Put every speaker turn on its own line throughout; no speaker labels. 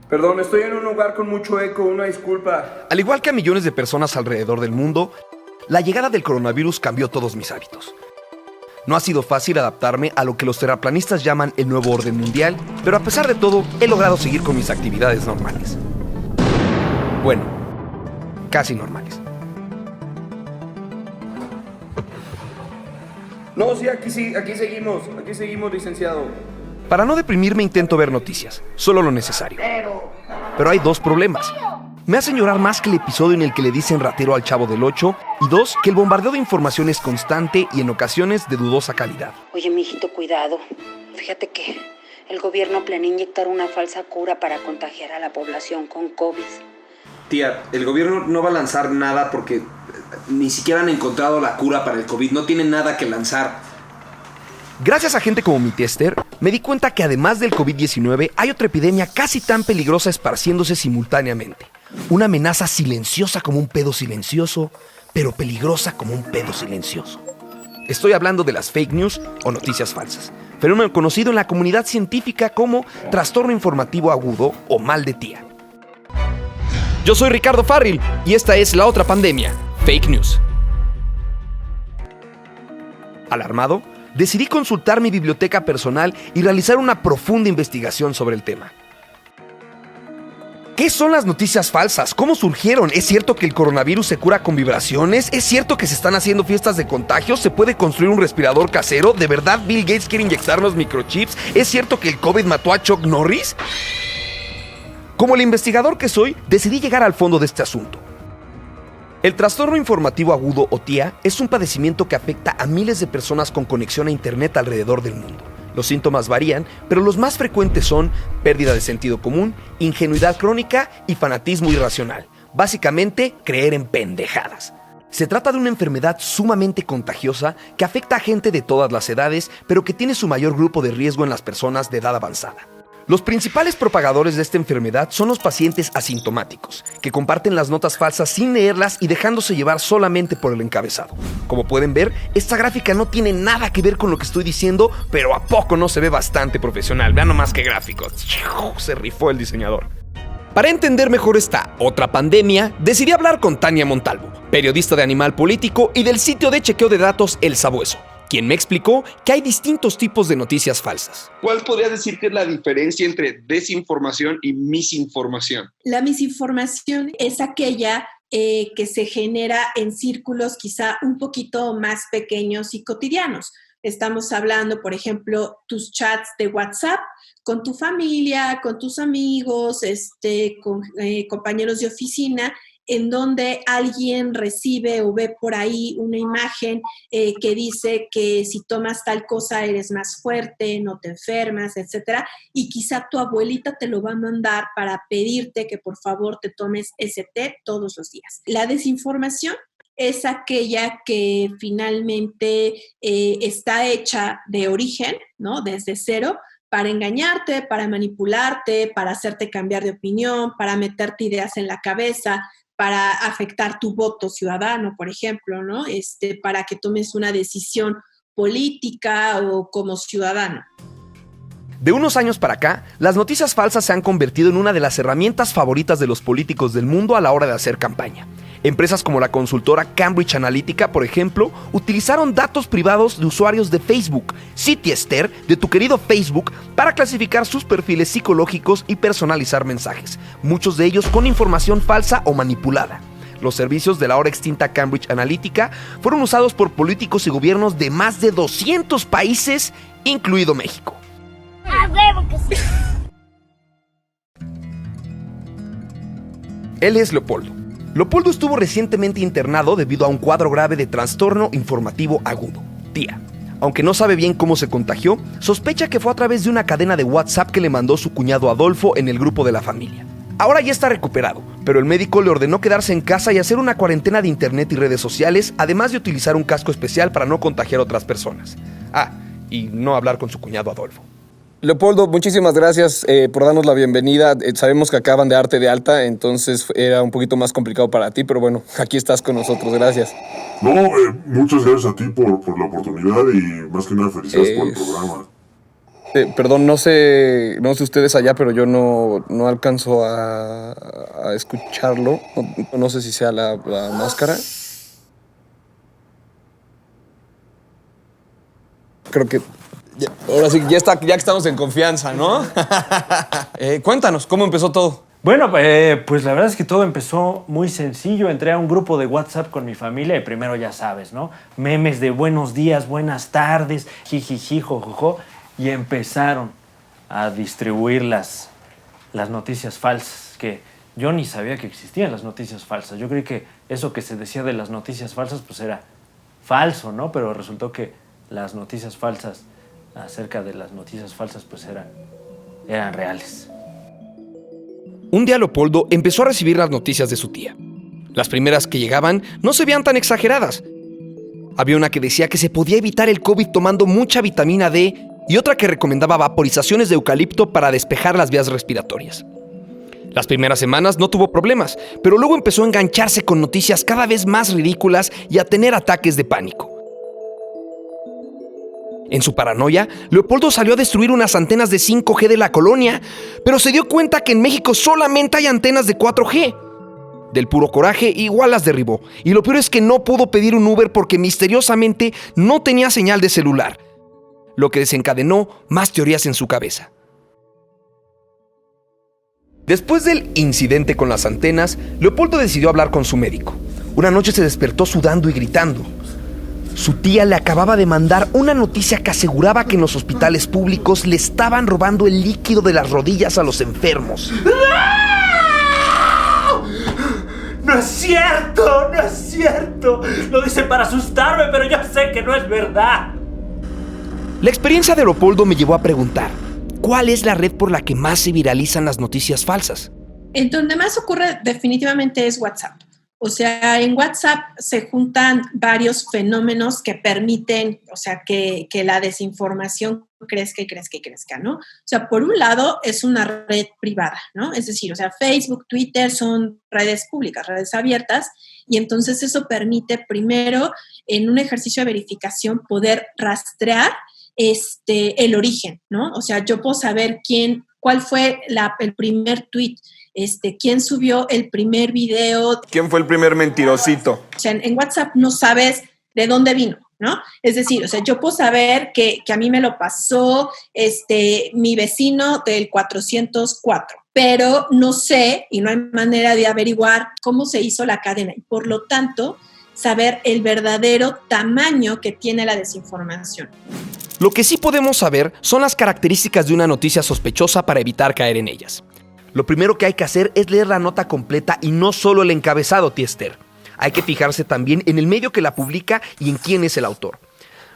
Perdón, estoy en un lugar con mucho eco, una disculpa.
Al igual que a millones de personas alrededor del mundo, la llegada del coronavirus cambió todos mis hábitos. No ha sido fácil adaptarme a lo que los terraplanistas llaman el nuevo orden mundial, pero a pesar de todo, he logrado seguir con mis actividades normales. Bueno, casi normales.
No, sí, aquí seguimos, licenciado.
Para no deprimirme intento ver noticias, solo lo necesario. Pero hay dos problemas. Me hacen llorar más que el episodio en el que le dicen ratero al Chavo del Ocho, y dos, que el bombardeo de información es constante y en ocasiones de dudosa calidad.
Oye, mijito, cuidado. Fíjate que el gobierno planea inyectar una falsa cura para contagiar a la población con COVID.
Tía, el gobierno no va a lanzar nada porque ni siquiera han encontrado la cura para el COVID. No tienen nada que lanzar.
Gracias a gente como mi tía Esther, me di cuenta que además del COVID-19 hay otra epidemia casi tan peligrosa esparciéndose simultáneamente. Una amenaza silenciosa como un pedo silencioso, pero peligrosa como un pedo silencioso. Estoy hablando de las fake news o noticias falsas, fenómeno conocido en la comunidad científica como trastorno informativo agudo o mal de tía. Yo soy Ricardo Farril y esta es La Otra Pandemia, Fake News. Alarmado, decidí consultar mi biblioteca personal y realizar una profunda investigación sobre el tema. ¿Qué son las noticias falsas? ¿Cómo surgieron? ¿Es cierto que el coronavirus se cura con vibraciones? ¿Es cierto que se están haciendo fiestas de contagios? ¿Se puede construir un respirador casero? ¿De verdad Bill Gates quiere inyectarnos microchips? ¿Es cierto que el COVID mató a Chuck Norris? Como el investigador que soy, decidí llegar al fondo de este asunto. El trastorno informativo agudo o TIA es un padecimiento que afecta a miles de personas con conexión a internet alrededor del mundo. Los síntomas varían, pero los más frecuentes son pérdida de sentido común, ingenuidad crónica y fanatismo irracional. Básicamente, creer en pendejadas. Se trata de una enfermedad sumamente contagiosa que afecta a gente de todas las edades, pero que tiene su mayor grupo de riesgo en las personas de edad avanzada. Los principales propagadores de esta enfermedad son los pacientes asintomáticos, que comparten las notas falsas sin leerlas y dejándose llevar solamente por el encabezado. Como pueden ver, esta gráfica no tiene nada que ver con lo que estoy diciendo, pero ¿a poco no se ve bastante profesional? Vean nomás qué gráficos. Se rifó el diseñador. Para entender mejor esta otra pandemia, decidí hablar con Tania Montalvo, periodista de Animal Político y del sitio de chequeo de datos El Sabueso, quien me explicó que hay distintos tipos de noticias falsas.
¿Cuál podría decir que es la diferencia entre desinformación y misinformación?
La misinformación es aquella que se genera en círculos quizá un poquito más pequeños y cotidianos. Estamos hablando, por ejemplo, tus chats de WhatsApp con tu familia, con tus amigos, con compañeros de oficina, en donde alguien recibe o ve por ahí una imagen que dice que si tomas tal cosa eres más fuerte, no te enfermas, etc. Y quizá tu abuelita te lo va a mandar para pedirte que por favor te tomes ese té todos los días. La desinformación es aquella que finalmente está hecha de origen, ¿no? Desde cero, para engañarte, para manipularte, para hacerte cambiar de opinión, para meterte ideas en la cabeza, para afectar tu voto ciudadano, por ejemplo, ¿no? Para que tomes una decisión política o como ciudadano.
De unos años para acá, las noticias falsas se han convertido en una de las herramientas favoritas de los políticos del mundo a la hora de hacer campaña. Empresas como la consultora Cambridge Analytica, por ejemplo, utilizaron datos privados de usuarios de Facebook, City Esther, de tu querido Facebook, para clasificar sus perfiles psicológicos y personalizar mensajes, muchos de ellos con información falsa o manipulada. Los servicios de la ahora extinta Cambridge Analytica fueron usados por políticos y gobiernos de más de 200 países, incluido México.
¡A huevo que sí!
Él es Leopoldo. Leopoldo estuvo recientemente internado debido a un cuadro grave de trastorno informativo agudo, TIA. Aunque no sabe bien cómo se contagió, sospecha que fue a través de una cadena de WhatsApp que le mandó su cuñado Adolfo en el grupo de la familia. Ahora ya está recuperado, pero el médico le ordenó quedarse en casa y hacer una cuarentena de internet y redes sociales, además de utilizar un casco especial para no contagiar a otras personas. Y no hablar con su cuñado Adolfo.
Leopoldo, muchísimas gracias por darnos la bienvenida. Sabemos que acaban de darte de alta, entonces era un poquito más complicado para ti, pero bueno, aquí estás con nosotros, gracias.
No, muchas gracias a ti por la oportunidad y más que nada felicidades por el programa.
Perdón, no sé ustedes allá, pero yo no alcanzo a escucharlo. No sé si sea la máscara. Creo que ahora sí, ya que estamos en confianza, ¿no? Cuéntanos, ¿cómo empezó todo?
Bueno, pues la verdad es que todo empezó muy sencillo. Entré a un grupo de WhatsApp con mi familia y primero ya sabes, ¿no? Memes de buenos días, buenas tardes, jijiji, jojojo. Y empezaron a distribuir las noticias falsas, que yo ni sabía que existían las noticias falsas. Yo creí que eso que se decía de las noticias falsas pues era falso, ¿no? Pero resultó que las noticias falsas, acerca de las noticias falsas, pues eran reales.
Un día Leopoldo empezó a recibir las noticias de su tía. Las primeras que llegaban no se veían tan exageradas. Había una que decía que se podía evitar el COVID tomando mucha vitamina D y otra que recomendaba vaporizaciones de eucalipto para despejar las vías respiratorias. Las primeras semanas no tuvo problemas, pero luego empezó a engancharse con noticias cada vez más ridículas y a tener ataques de pánico. En su paranoia, Leopoldo salió a destruir unas antenas de 5G de la colonia, pero se dio cuenta que en México solamente hay antenas de 4G. Del puro coraje, igual las derribó. Y lo peor es que no pudo pedir un Uber porque misteriosamente no tenía señal de celular, lo que desencadenó más teorías en su cabeza. Después del incidente con las antenas, Leopoldo decidió hablar con su médico. Una noche se despertó sudando y gritando. Su tía le acababa de mandar una noticia que aseguraba que en los hospitales públicos le estaban robando el líquido de las rodillas a los enfermos.
¡No es cierto! ¡No es cierto! Lo dice para asustarme, pero yo sé que no es verdad.
La experiencia de Leopoldo me llevó a preguntar, ¿cuál es la red por la que más se viralizan las noticias falsas?
En donde más ocurre definitivamente es WhatsApp. O sea, en WhatsApp se juntan varios fenómenos que permiten, o sea, que la desinformación crezca y crezca y crezca, ¿no? O sea, por un lado es una red privada, ¿no? Es decir, o sea, Facebook, Twitter son redes públicas, redes abiertas, y entonces eso permite primero, en un ejercicio de verificación, poder rastrear el origen, ¿no? O sea, yo puedo saber cuál fue el primer tweet, quién subió el primer video.
¿Quién fue el primer mentirosito?
O sea, en WhatsApp no sabes de dónde vino, ¿no? Es decir, o sea, yo puedo saber que a mí me lo pasó mi vecino del 404, pero no sé y no hay manera de averiguar cómo se hizo la cadena y por lo tanto saber el verdadero tamaño que tiene la desinformación.
Lo que sí podemos saber son las características de una noticia sospechosa para evitar caer en ellas. Lo primero que hay que hacer es leer la nota completa y no solo el encabezado, tía Esther. Hay que fijarse también en el medio que la publica y en quién es el autor.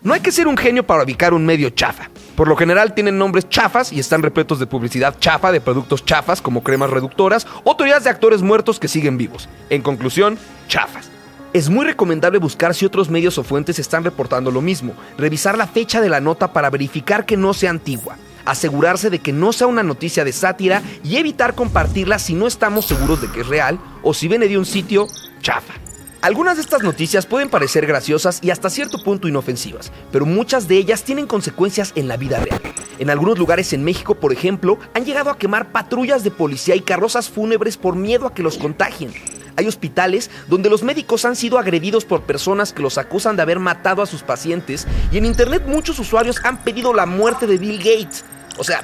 No hay que ser un genio para ubicar un medio chafa. Por lo general tienen nombres chafas y están repletos de publicidad chafa, de productos chafas como cremas reductoras o teorías de actores muertos que siguen vivos. En conclusión, chafas. Es muy recomendable buscar si otros medios o fuentes están reportando lo mismo, revisar la fecha de la nota para verificar que no sea antigua, asegurarse de que no sea una noticia de sátira y evitar compartirla si no estamos seguros de que es real o si viene de un sitio chafa. Algunas de estas noticias pueden parecer graciosas y hasta cierto punto inofensivas, pero muchas de ellas tienen consecuencias en la vida real. En algunos lugares en México, por ejemplo, han llegado a quemar patrullas de policía y carrozas fúnebres por miedo a que los contagien. Hay hospitales donde los médicos han sido agredidos por personas que los acusan de haber matado a sus pacientes y en internet muchos usuarios han pedido la muerte de Bill Gates. O sea,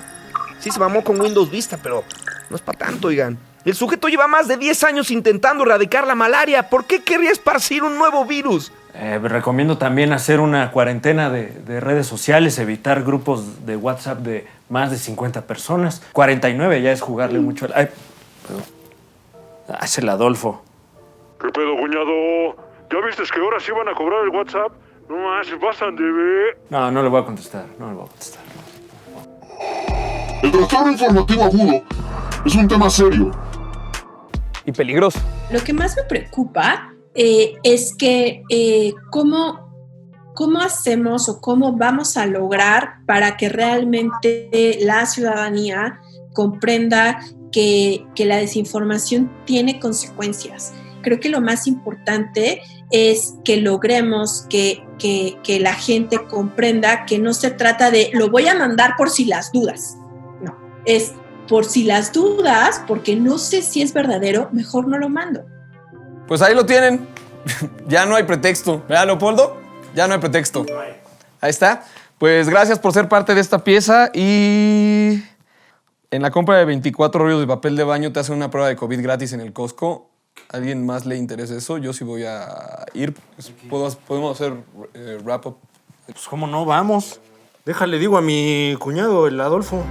sí se mamó con Windows Vista, pero no es para tanto, oigan. El sujeto lleva más de 10 años intentando erradicar la malaria. ¿Por qué querría esparcir un nuevo virus?
Recomiendo también hacer una cuarentena de redes sociales, evitar grupos de WhatsApp de más de 50 personas. 49 ya es jugarle mucho al... Ay, perdón. Es el Adolfo.
¿Qué pedo, cuñado? ¿Ya viste que ahora sí van a cobrar el WhatsApp? No más, se pasan de ver.
No le voy a contestar,
El trastorno informativo agudo es un tema serio
y peligroso.
Lo que más me preocupa es que cómo hacemos o cómo vamos a lograr para que realmente la ciudadanía comprenda que la desinformación tiene consecuencias. Creo que lo más importante es que logremos que que la gente comprenda que no se trata de lo voy a mandar por si las dudas. No, es por si las dudas, porque no sé si es verdadero, mejor no lo mando.
Pues ahí lo tienen. Ya no hay pretexto. ¿Verdad, Leopoldo? Ya no hay pretexto. Ahí está. Pues gracias por ser parte de esta pieza y en la compra de 24 rollos de papel de baño te hacen una prueba de COVID gratis en el Costco. ¿A alguien más le interesa eso? Yo sí voy a ir. Podemos hacer wrap-up.
Pues cómo no, vamos. Déjale, digo a mi cuñado, el Adolfo.